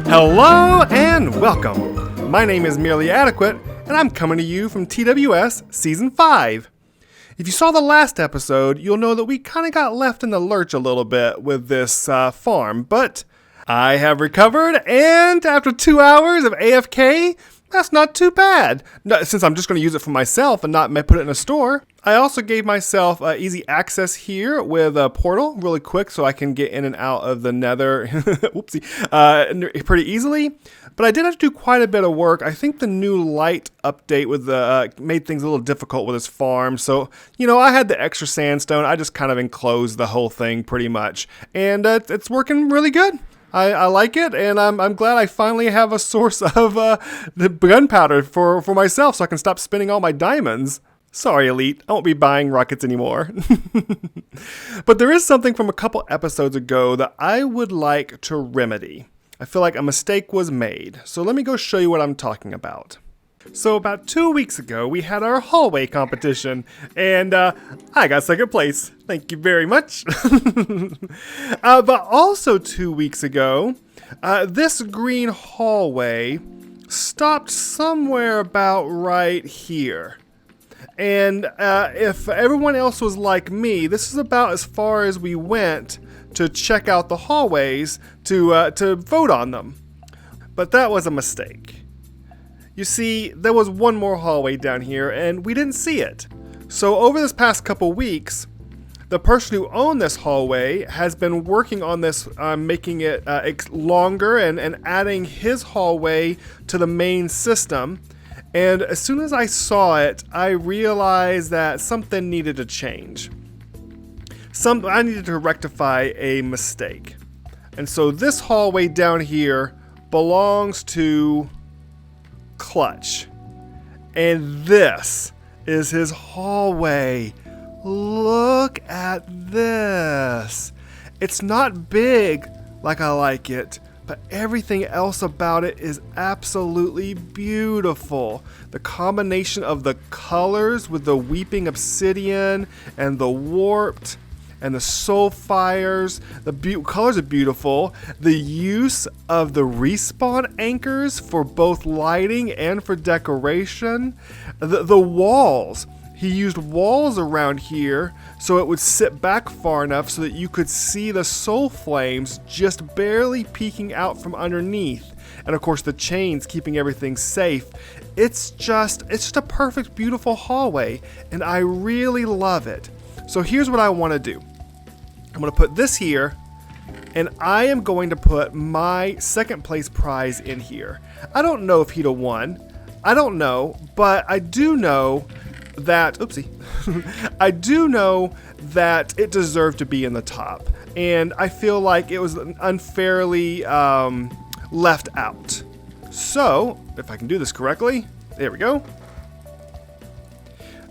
Hello and welcome. My name is Merely Adequate, and I'm coming to you from TWS Season 5. If you saw the last episode, you'll know that we kind of got left in the lurch a little bit with this farm, but I have recovered, and after 2 hours of AFK, that's not too bad, since I'm just going to use it for myself and not put it in a store. I also gave myself easy access here with a portal really quick so I can get in and out of the nether whoopsie, pretty easily. But I did have to do quite a bit of work. I think the new light update with made things a little difficult with this farm. So, I had the extra sandstone. I just kind of enclosed the whole thing pretty much. And it's working really good. I like it, and I'm glad I finally have a source of the gunpowder for myself so I can stop spending all my diamonds. Sorry, Elite, I won't be buying rockets anymore. But there is something from a couple episodes ago that I would like to remedy. I feel like a mistake was made, so let me go show you what I'm talking about. So about 2 weeks ago, we had our hallway competition, and I got second place. Thank you very much. But also 2 weeks ago, this green hallway stopped somewhere about right here. And if everyone else was like me, this is about as far as we went to check out the hallways to vote on them. But that was a mistake. You see, there was one more hallway down here, and we didn't see it. So over this past couple weeks, the person who owned this hallway has been working on this, making it longer and adding his hallway to the main system. And as soon as I saw it, I realized that something needed to change. I needed to rectify a mistake. And so this hallway down here belongs to Clutch, and this is his hallway. Look at this. It's not big like I like it, but everything else about it is absolutely beautiful. The combination of the colors with the weeping obsidian and the warped and the soul fires, the colors are beautiful. The use of the respawn anchors for both lighting and for decoration. The walls, he used walls around here so it would sit back far enough so that you could see the soul flames just barely peeking out from underneath. And of course the chains keeping everything safe. It's just a perfect, beautiful hallway, and I really love it. So here's what I want to do. I'm going to put this here, and I am going to put my second place prize in here. I don't know if he'd have won. I don't know, but I do know that, I do know that it deserved to be in the top. And I feel like it was unfairly left out. So, if I can do this correctly, there we go.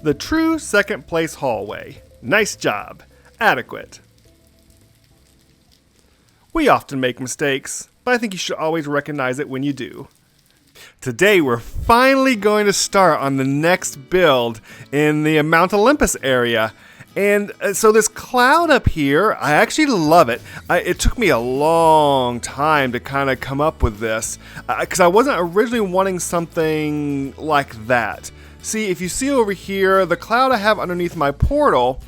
The true second place hallway. Nice job. Adequate. We often make mistakes, but I think you should always recognize it when you do. Today we're finally going to start on the next build in the Mount Olympus area. And so this cloud up here, I actually love it. It took me a long time to kind of come up with this, because I wasn't originally wanting something like that. See, if you see over here, the cloud I have underneath my portal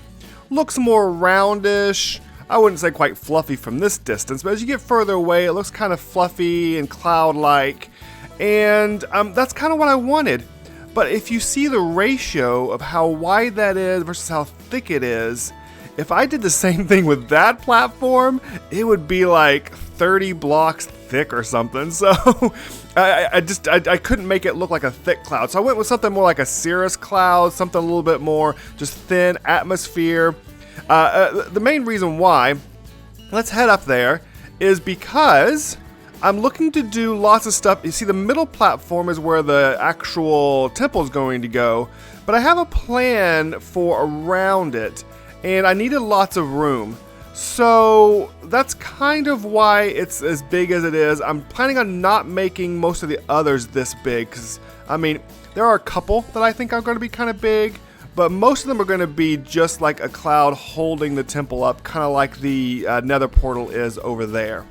looks more roundish. I wouldn't say quite fluffy from this distance, but as you get further away, it looks kind of fluffy and cloud-like. And that's kind of what I wanted. But if you see the ratio of how wide that is versus how thick it is, if I did the same thing with that platform, it would be like 30 blocks thick or something. So I couldn't make it look like a thick cloud. So I went with something more like a cirrus cloud, something a little bit more just thin atmosphere. The main reason why, let's head up there, is because I'm looking to do lots of stuff. You see, the middle platform is where the actual temple is going to go, but I have a plan for around it, and I needed lots of room. So that's kind of why it's as big as it is. I'm planning on not making most of the others this big, because, I mean, there are a couple that I think are going to be kind of big, but most of them are going to be just like a cloud holding the temple up, kind of like the nether portal is over there.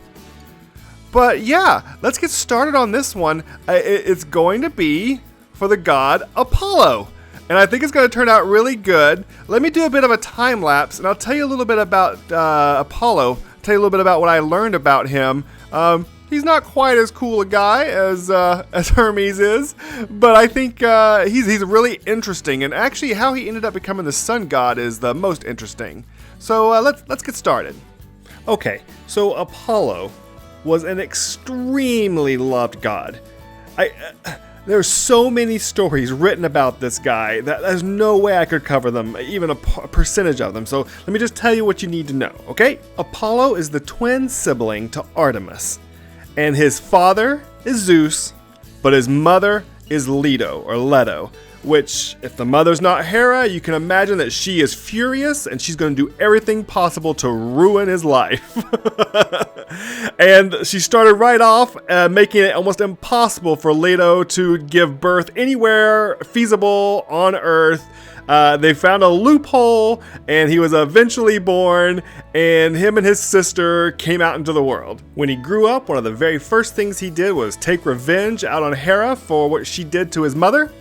But yeah, let's get started on this one. It's going to be for the god Apollo. And I think it's going to turn out really good. Let me do a bit of a time lapse, and I'll tell you a little bit about Apollo. Tell you a little bit about what I learned about him. He's not quite as cool a guy as Hermes is, but I think he's really interesting. And actually, how he ended up becoming the sun god is the most interesting. So let's get started. Okay, so Apollo was an extremely loved god. There's so many stories written about this guy that there's no way I could cover them, even a percentage of them. So let me just tell you what you need to know, okay? Apollo is the twin sibling to Artemis, and his father is Zeus, but his mother is Leto, which, if the mother's not Hera, you can imagine that she is furious and she's going to do everything possible to ruin his life. And she started right off making it almost impossible for Leto to give birth anywhere feasible on Earth. They found a loophole, and he was eventually born, and him and his sister came out into the world. When he grew up, one of the very first things he did was take revenge out on Hera for what she did to his mother,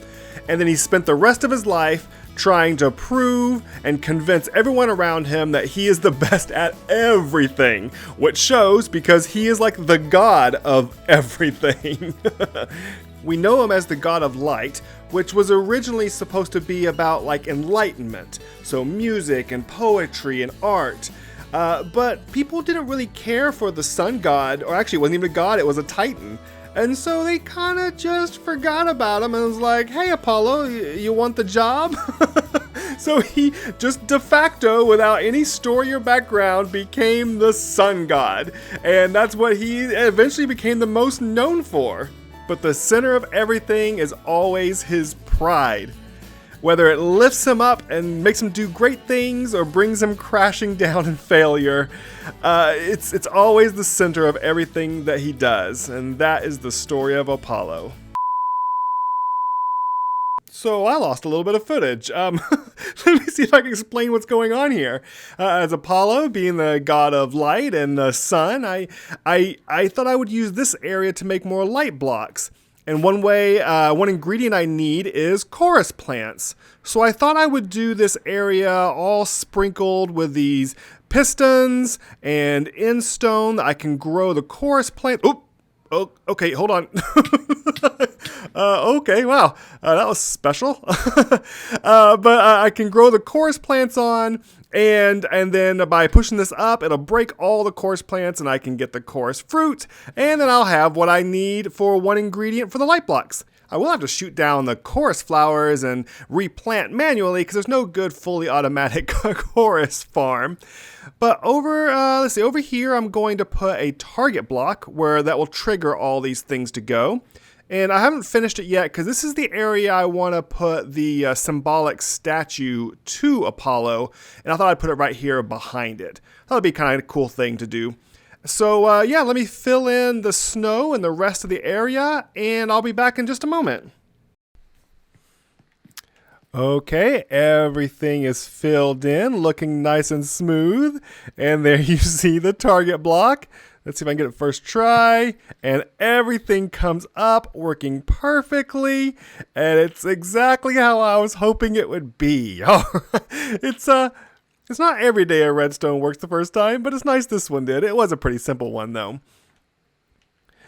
and then he spent the rest of his life trying to prove and convince everyone around him that he is the best at everything, which shows because he is like the god of everything. We know him as the god of light, which was originally supposed to be about like enlightenment, so music and poetry and art. But people didn't really care for the sun god, or actually it wasn't even a god, it was a titan. And so they kind of just forgot about him and was like, hey Apollo, you want the job? So he just de facto, without any story or background, became the sun god. And that's what he eventually became the most known for. But the center of everything is always his pride. Whether it lifts him up and makes him do great things or brings him crashing down in failure, it's always the center of everything that he does, and that is the story of Apollo. So I lost a little bit of footage. Let me see if I can explain what's going on here. As Apollo, being the god of light and the sun, I thought I would use this area to make more light blocks. And one ingredient I need is chorus plants. So I thought I would do this area all sprinkled with these pistons and end stone that I can grow the chorus plant. Oh, okay, hold on. Okay, wow, that was special. But I can grow the chorus plants on, and then by pushing this up, it'll break all the chorus plants, and I can get the chorus fruit, and then I'll have what I need for one ingredient for the light blocks. I will have to shoot down the chorus flowers and replant manually because there's no good fully automatic chorus farm. But over here, I'm going to put a target block where that will trigger all these things to go. And I haven't finished it yet because this is the area I want to put the symbolic statue to Apollo. And I thought I'd put it right here behind it. That would be kind of a cool thing to do. So yeah, let me fill in the snow and the rest of the area, and I'll be back in just a moment. Okay, everything is filled in, looking nice and smooth. And there you see the target block. Let's see if I can get it first try. And everything comes up working perfectly. And it's exactly how I was hoping it would be. It's not every day a redstone works the first time, but it's nice this one did. It was a pretty simple one though.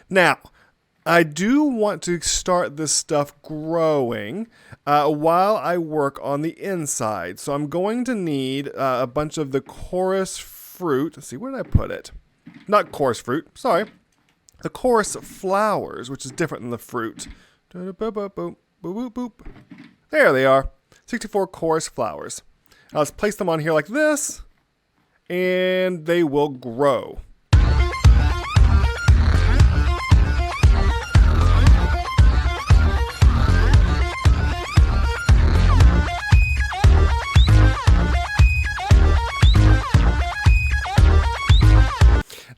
Now, I do want to start this stuff growing while I work on the inside. So I'm going to need a bunch of the chorus fruit. Let's see, where did I put it? Not chorus fruit, sorry. The chorus flowers, which is different than the fruit. There they are. 64 chorus flowers. Now let's place them on here like this, and they will grow.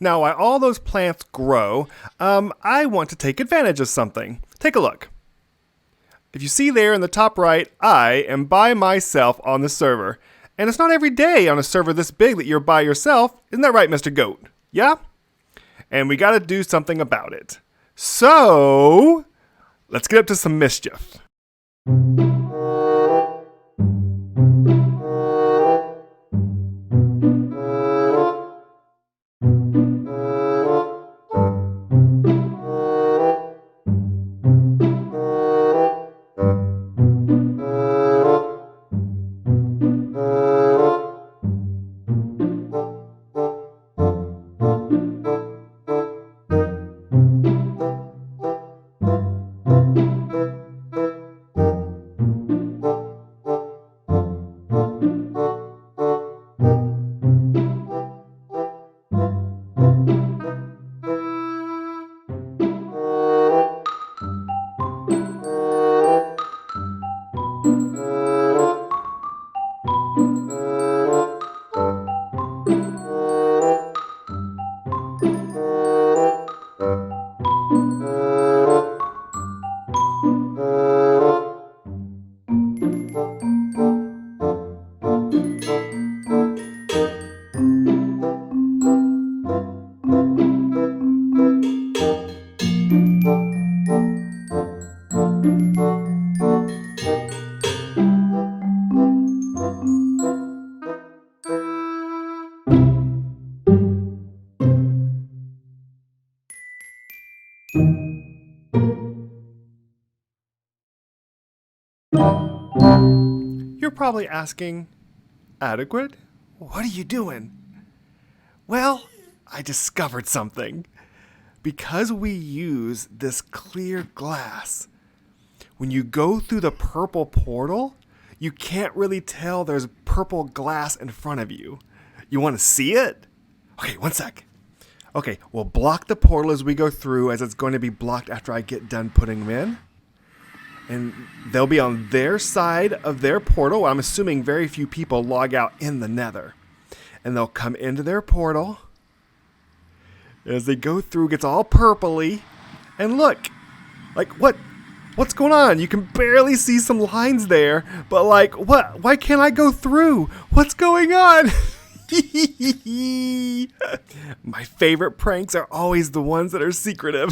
Now, while all those plants grow, I want to take advantage of something. Take a look. If you see there in the top right, I am by myself on the server. And it's not every day on a server this big that you're by yourself. Isn't that right, Mr. Goat? Yeah? And we gotta do something about it. So, let's get up to some mischief. You're probably asking, Adequate, what are you doing? Well, I discovered something. Because we use this clear glass, when you go through the purple portal, you can't really tell there's purple glass in front of you. You want to see it? Okay, one sec. Okay, we'll block the portal as we go through, as it's going to be blocked after I get done putting them in. And they'll be on their side of their portal. I'm assuming very few people log out in the Nether. And they'll come into their portal. As they go through, it gets all purpley. And look, like what's going on? You can barely see some lines there. But like, what? Why can't I go through? What's going on? My favorite pranks are always the ones that are secretive.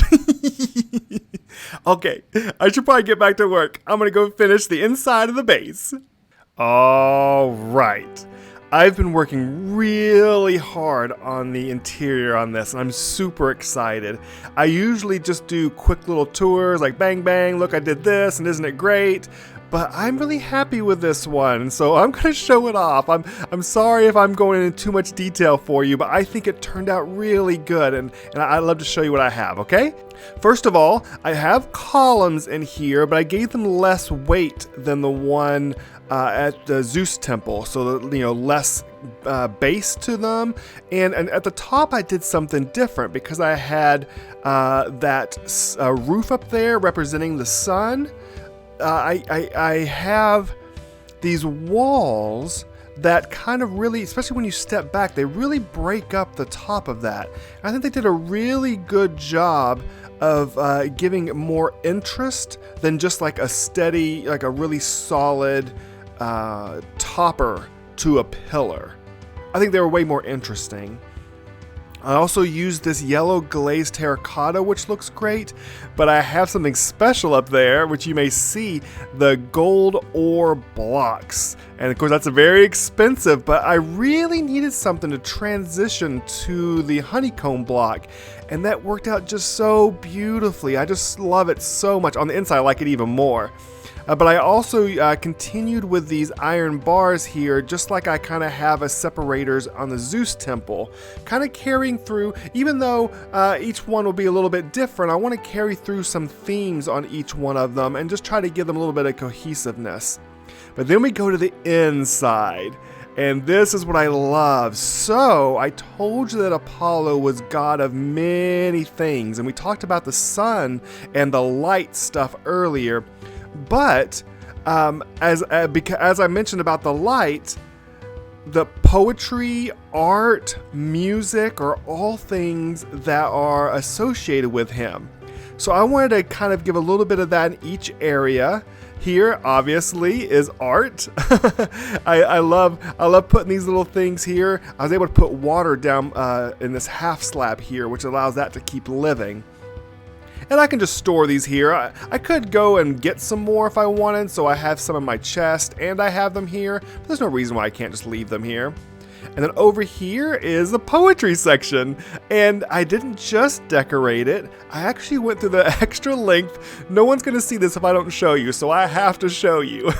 Okay, I should probably get back to work. I'm gonna go finish the inside of the base. All right. I've been working really hard on the interior on this, and I'm super excited. I usually just do quick little tours, like bang, bang, look, I did this, and isn't it great? But I'm really happy with this one, so I'm going to show it off. I'm sorry if I'm going into too much detail for you, but I think it turned out really good, and I'd love to show you what I have, okay? First of all, I have columns in here, but I gave them less weight than the one at the Zeus temple, so that, less base to them. And at the top, I did something different because I had that roof up there representing the sun. I have these walls that kind of really, especially when you step back, they really break up the top of that. And I think they did a really good job of giving more interest than just like a steady, like a really solid topper to a pillar. I think they were way more interesting. I also used this yellow glazed terracotta, which looks great, but I have something special up there, which you may see, the gold ore blocks. And of course that's very expensive, but I really needed something to transition to the honeycomb block, and that worked out just so beautifully. I just love it so much. On the inside, I like it even more. But I also continued with these iron bars here, just like I kind of have as separators on the Zeus temple, kind of carrying through, even though each one will be a little bit different. I want to carry through some themes on each one of them and just try to give them a little bit of cohesiveness. But then we go to the inside, and this is what I love. So I told you that Apollo was god of many things, and we talked about the sun and the light stuff earlier. But as I mentioned about the light, the poetry, art, music are all things that are associated with him. So I wanted to kind of give a little bit of that in each area Here, obviously, is art. I love putting these little things here. I was able to put water down in this half slab here, which allows that to keep living. And I can just store these here. I could go and get some more if I wanted, so I have some in my chest, and I have them here. But there's no reason why I can't just leave them here. And then over here is the poetry section. And I didn't just decorate it. I actually went through the extra length. No one's going to see this if I don't show you, so I have to show you.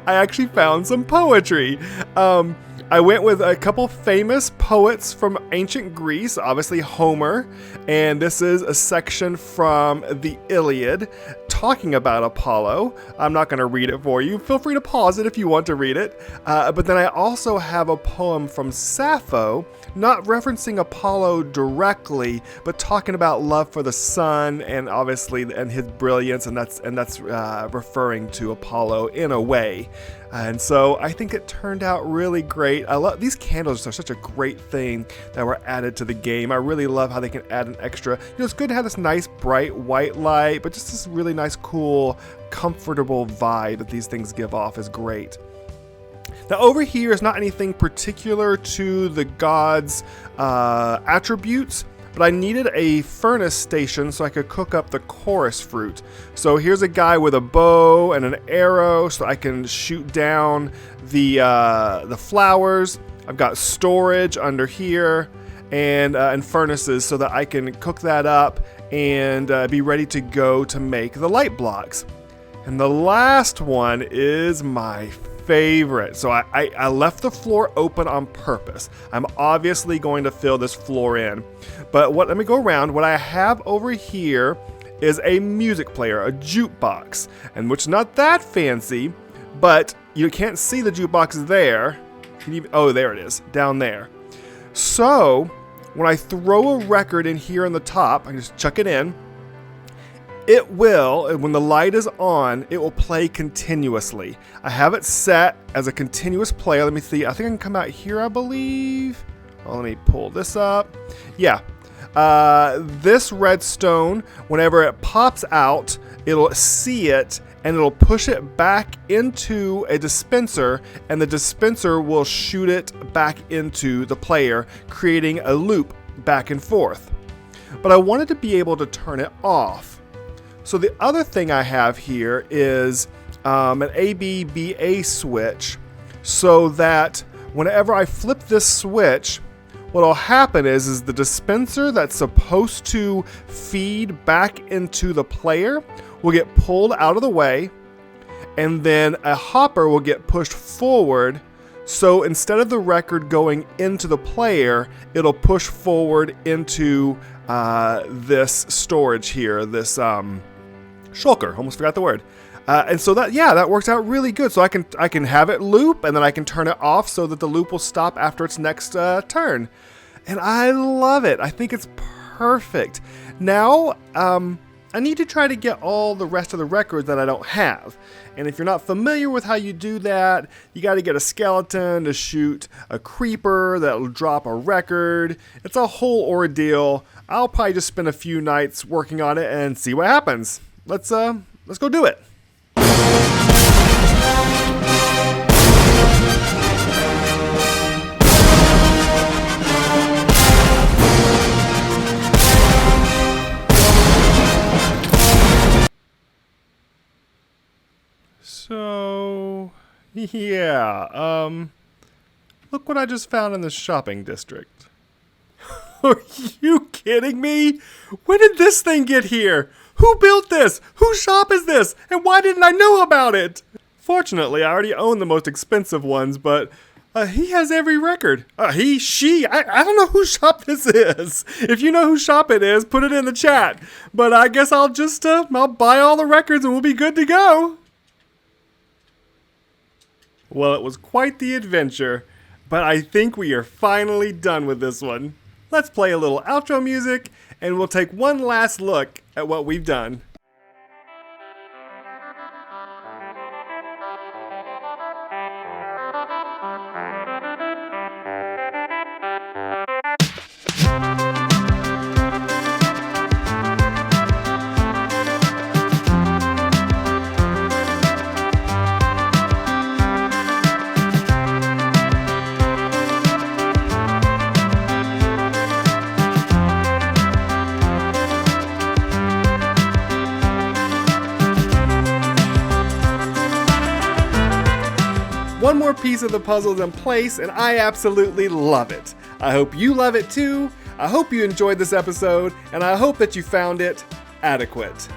I actually found some poetry. I went with a couple famous poets from ancient Greece, obviously Homer, and this is a section from the Iliad talking about Apollo. I'm not going to read it for you. Feel free to pause it if you want to read it. But then I also have a poem from Sappho, not referencing Apollo directly, but talking about love for the sun and obviously and his brilliance, and that's referring to Apollo in a way. And so I think it turned out really great. I love these candles are such a great thing that were added to the game. I really love how they can add an extra. It's good to have this nice bright white light, but just this really nice, cool, comfortable vibe that these things give off is great. Now over here is not anything particular to the gods' attributes, but I needed a furnace station so I could cook up the chorus fruit. So here's a guy with a bow and an arrow so I can shoot down the flowers. I've got storage under here and furnaces so that I can cook that up and be ready to go to make the light blocks. And the last one is my favorite. So I left the floor open on purpose. I'm obviously going to fill this floor in. But let me go around. What I have over here is a music player, a jukebox, and which is not that fancy, but you can't see the jukebox there. Oh, there it is, down there. So when I throw a record in here on the top, I can just chuck it in. It will, when the light is on, it will play continuously. I have it set as a continuous player. Let me see. I think I can come out here, I believe. Oh, let me pull this up. Yeah. This redstone, whenever it pops out, it'll see it and it'll push it back into a dispenser, and the dispenser will shoot it back into the player, creating a loop back and forth. But I wanted to be able to turn it off. So the other thing I have here is an ABBA switch, so that whenever I flip this switch, what will happen is the dispenser that's supposed to feed back into the player will get pulled out of the way, and then a hopper will get pushed forward. So instead of the record going into the player, it'll push forward into this storage here, this shulker, almost forgot the word. And so that works out really good. So I can have it loop, and then I can turn it off so that the loop will stop after its next turn. And I love it. I think it's perfect. Now, I need to try to get all the rest of the records that I don't have. And if you're not familiar with how you do that, you got to get a skeleton to shoot a creeper that'll drop a record. It's a whole ordeal. I'll probably just spend a few nights working on it and see what happens. Let's go do it. So, yeah, look what I just found in the shopping district. Are you kidding me? When did this thing get here? Who built this? Whose shop is this? And why didn't I know about it? Fortunately, I already own the most expensive ones, but he has every record. She, I don't know whose shop this is. If you know whose shop it is, put it in the chat. But I guess I'll just, I'll buy all the records and we'll be good to go. Well, it was quite the adventure, but I think we are finally done with this one. Let's play a little outro music, and we'll take one last look at what we've done. one more piece of the puzzle is in place, and I absolutely love it. I hope you love it too. I hope you enjoyed this episode, and I hope that you found it adequate.